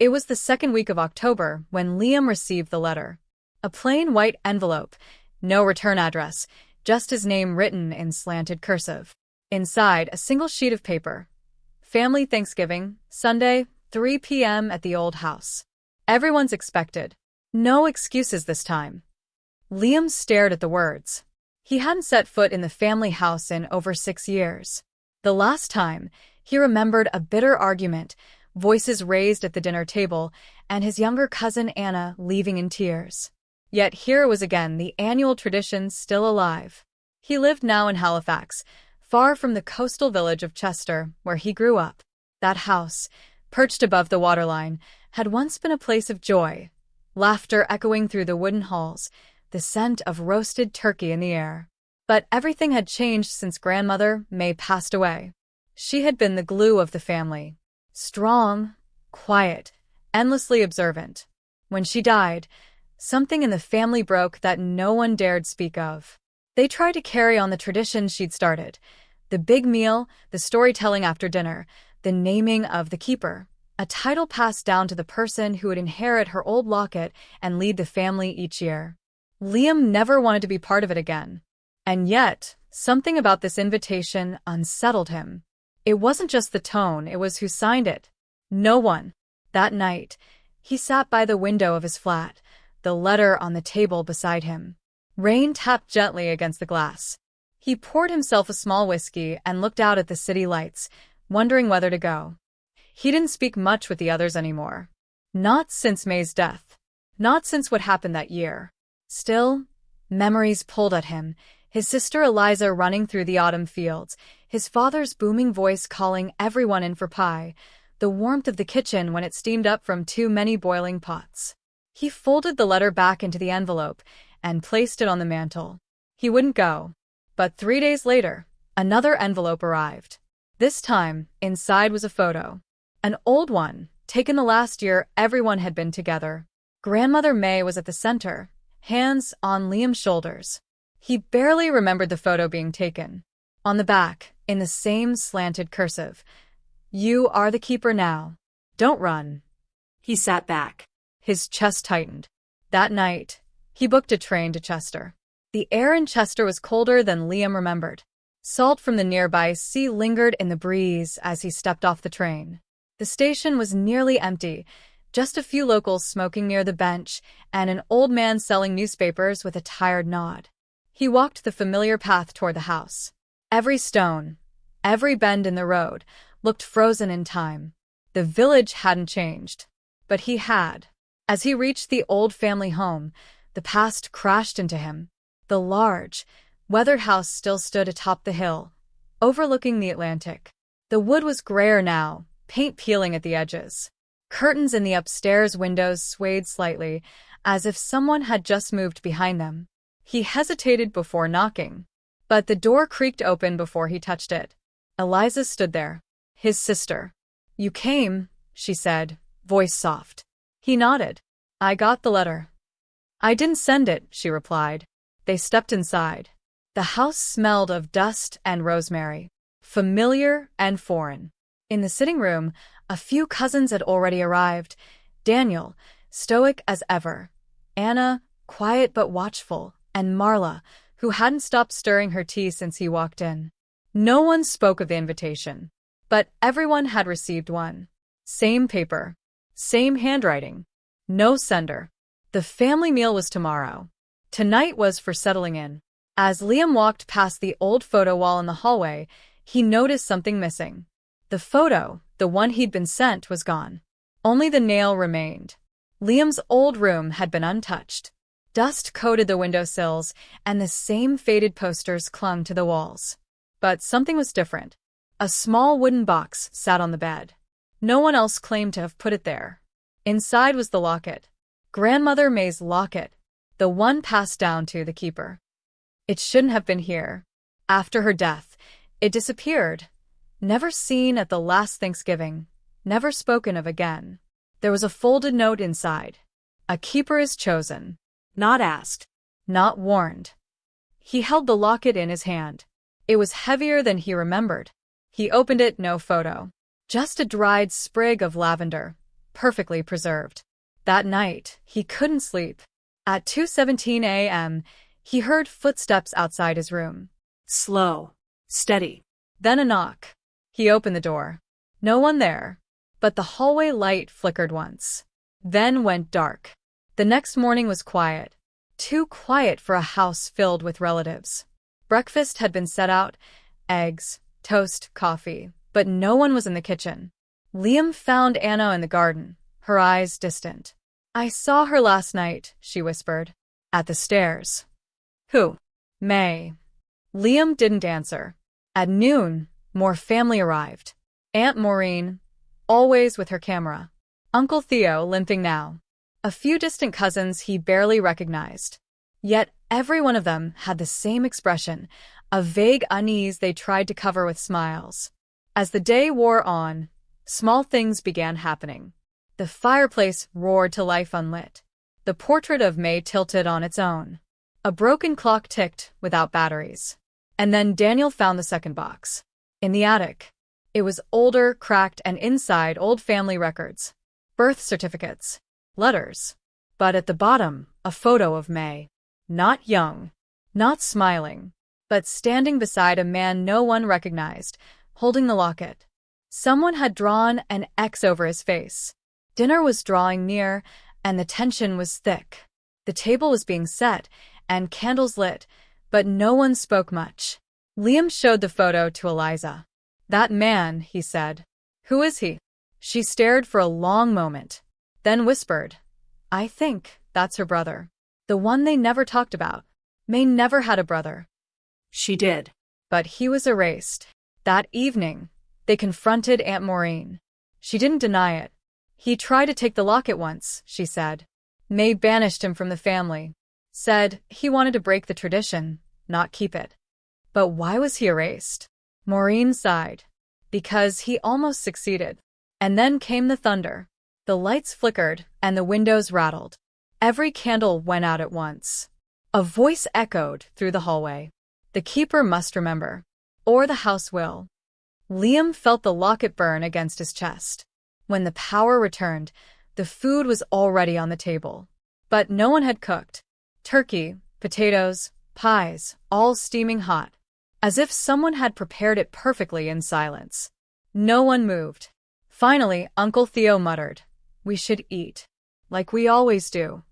It was the second week of October when Liam received the letter. A plain white envelope, no return address, just his name written in slanted cursive. Inside, a single sheet of paper. Family Thanksgiving, Sunday, 3 p.m. at the old house. Everyone's expected. No excuses this time. Liam stared at the words. He hadn't set foot in the family house in over 6 years. The last time, he remembered a bitter argument, voices raised at the dinner table, and his younger cousin Anna leaving in tears. Yet here it was again, the annual tradition still alive. He lived now in Halifax, far from the coastal village of Chester, where he grew up. That house, perched above the waterline, had once been a place of joy, laughter echoing through the wooden halls, the scent of roasted turkey in the air. But everything had changed since grandmother May passed away. She had been the glue of the family. Strong, quiet, endlessly observant. When she died, something in the family broke that no one dared speak of. They tried to carry on the tradition she'd started. The big meal, the storytelling after dinner, the naming of the keeper. A title passed down to the person who would inherit her old locket and lead the family each year. Liam never wanted to be part of it again. And yet, something about this invitation unsettled him. It wasn't just the tone, it was who signed it. No one. That night, he sat by the window of his flat, the letter on the table beside him. Rain tapped gently against the glass. He poured himself a small whiskey and looked out at the city lights, wondering whether to go. He didn't speak much with the others anymore. Not since May's death. Not since what happened that year. Still, memories pulled at him. His sister Eliza running through the autumn fields, his father's booming voice calling everyone in for pie, the warmth of the kitchen when it steamed up from too many boiling pots. He folded the letter back into the envelope and placed it on the mantel. He wouldn't go. But 3 days later, another envelope arrived. This time, inside was a photo. An old one, taken the last year everyone had been together. Grandmother May was at the center, hands on Liam's shoulders. He barely remembered the photo being taken. On the back, in the same slanted cursive, "You are the keeper now. Don't run." He sat back. His chest tightened. That night, he booked a train to Chester. The air in Chester was colder than Liam remembered. Salt from the nearby sea lingered in the breeze as he stepped off the train. The station was nearly empty, just a few locals smoking near the bench and an old man selling newspapers with a tired nod. He walked the familiar path toward the house. Every stone, every bend in the road, looked frozen in time. The village hadn't changed, but he had. As he reached the old family home, the past crashed into him. The large, weathered house still stood atop the hill, overlooking the Atlantic. The wood was grayer now, paint peeling at the edges. Curtains in the upstairs windows swayed slightly, as if someone had just moved behind them. He hesitated before knocking, but the door creaked open before he touched it. Eliza stood there, his sister. "You came," she said, voice soft. He nodded. "I got the letter." "I didn't send it," she replied. They stepped inside. The house smelled of dust and rosemary, familiar and foreign. In the sitting room, a few cousins had already arrived. Daniel, stoic as ever. Anna, quiet but watchful. And Marla, who hadn't stopped stirring her tea since he walked in. No one spoke of the invitation, but everyone had received one. Same paper. Same handwriting. No sender. The family meal was tomorrow. Tonight was for settling in. As Liam walked past the old photo wall in the hallway, he noticed something missing. The photo, the one he'd been sent, was gone. Only the nail remained. Liam's old room had been untouched. Dust coated the windowsills, and the same faded posters clung to the walls. But something was different. A small wooden box sat on the bed. No one else claimed to have put it there. Inside was the locket. Grandmother May's locket, the one passed down to the keeper. It shouldn't have been here. After her death, it disappeared. Never seen at the last Thanksgiving. Never spoken of again. There was a folded note inside. "A keeper is chosen. Not asked. Not warned." He held the locket in his hand. It was heavier than he remembered. He opened it, no photo. Just a dried sprig of lavender. perfectly preserved. That night, he couldn't sleep. At 2:17 a.m., he heard footsteps outside his room. Slow. Steady. Then a knock. He opened the door. No one there. But the hallway light flickered once. Then went dark. The next morning was quiet. Too quiet for a house filled with relatives. Breakfast had been set out. Eggs, toast, coffee. But no one was in the kitchen. Liam found Anna in the garden, her eyes distant. "I saw her last night," she whispered. "At the stairs." "Who?" "May." Liam didn't answer. At noon, more family arrived. Aunt Maureen, always with her camera. Uncle Theo limping now. A few distant cousins he barely recognized. Yet every one of them had the same expression, a vague unease they tried to cover with smiles. As the day wore on, small things began happening. The fireplace roared to life unlit. The portrait of May tilted on its own. A broken clock ticked without batteries. And then Daniel found the second box. In the attic. It was older, cracked, and inside old family records. Birth certificates. Letters. But at the bottom, a photo of May. Not young. Not smiling. But standing beside a man no one recognized, holding the locket. Someone had drawn an X over his face. Dinner was drawing near, and the tension was thick. The table was being set, and candles lit, but no one spoke much. Liam showed the photo to Eliza. "That man," he said. "Who is he?" She stared for a long moment, then whispered, "I think that's her brother. The one they never talked about. May never had a brother." She did. But he was erased. That evening, they confronted Aunt Maureen. She didn't deny it. "He tried to take the locket once," she said. "May banished him from the family. Said he wanted to break the tradition, not keep it." But why was he erased? Maureen sighed. Because he almost succeeded. And then came the thunder. The lights flickered, and the windows rattled. Every candle went out at once. A voice echoed through the hallway. "The keeper must remember. Or the house will." Liam felt the locket burn against his chest. When the power returned, the food was already on the table. But no one had cooked. Turkey, potatoes, pies, all steaming hot. As if someone had prepared it perfectly in silence. No one moved. Finally, Uncle Theo muttered, "We should eat. Like we always do."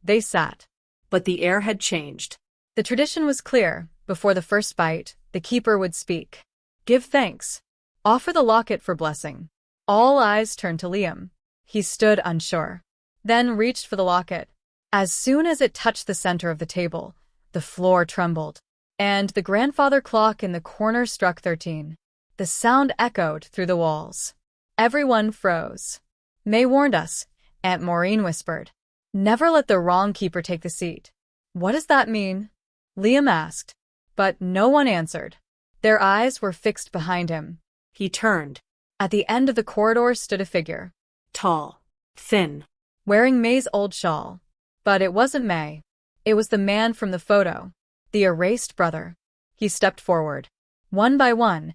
They sat. But the air had changed. The tradition was clear. Before the first bite, the keeper would speak. Give thanks. Offer the locket for blessing. All eyes turned to Liam. He stood unsure. Then reached for the locket. As soon as it touched the center of the table, the floor trembled. And the grandfather clock in the corner struck 13. The sound echoed through the walls. Everyone froze. "May warned us," Aunt Maureen whispered. "Never let the wrong keeper take the seat." "What does that mean?" Liam asked. But no one answered. Their eyes were fixed behind him. He turned. At the end of the corridor stood a figure. Tall. Thin. Wearing May's old shawl. But it wasn't May. It was the man from the photo. The erased brother. He stepped forward. One by one,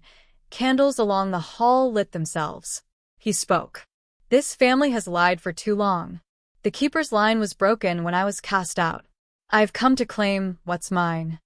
candles along the hall lit themselves. He spoke. "This family has lied for too long. The keeper's line was broken when I was cast out. I've come to claim what's mine."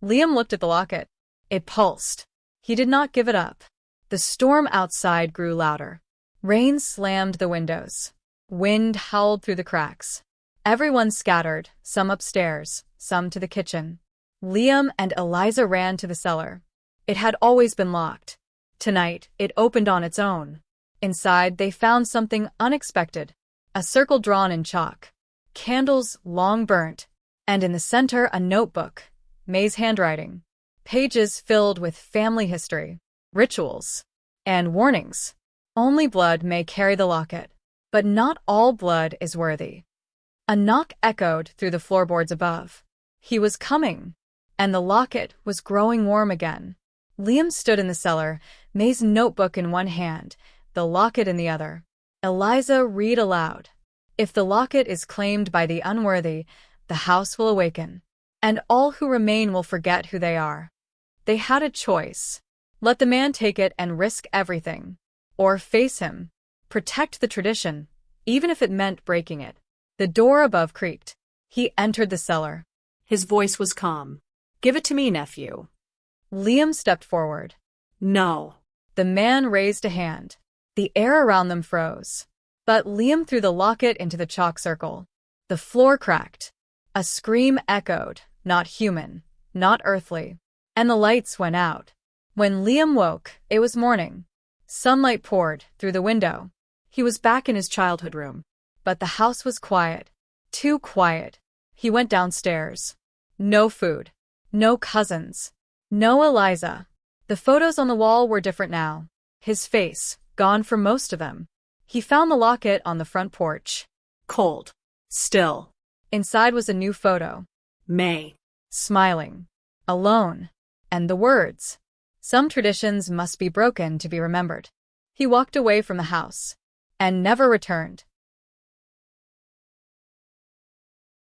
Liam looked at the locket. It pulsed. He did not give it up. The storm outside grew louder. Rain slammed the windows. Wind howled through the cracks. Everyone scattered, some upstairs, some to the kitchen. Liam and Eliza ran to the cellar. It had always been locked. Tonight, it opened on its own. Inside, they found something unexpected. A circle drawn in chalk. Candles long burnt. And in the center, a notebook. May's handwriting. Pages filled with family history, rituals, and warnings. Only blood may carry the locket. But not all blood is worthy. A knock echoed through the floorboards above. He was coming. And the locket was growing warm again. Liam stood in the cellar, May's notebook in one hand, the locket in the other. Eliza read aloud. "If the locket is claimed by the unworthy, the house will awaken, and all who remain will forget who they are." They had a choice. Let the man take it and risk everything. Or face him. Protect the tradition, even if it meant breaking it. The door above creaked. He entered the cellar. His voice was calm. "Give it to me, nephew." Liam stepped forward. "No." The man raised a hand. The air around them froze. But Liam threw the locket into the chalk circle. The floor cracked. A scream echoed, not human, not earthly. And the lights went out. When Liam woke, it was morning. Sunlight poured through the window. He was back in his childhood room. But the house was quiet. Too quiet. He went downstairs. No food. No cousins. No Eliza. The photos on the wall were different now. His face, gone for most of them. He found the locket on the front porch. Cold. Still. Inside was a new photo. May. Smiling. Alone. And the words. Some traditions must be broken to be remembered. He walked away from the house. And never returned.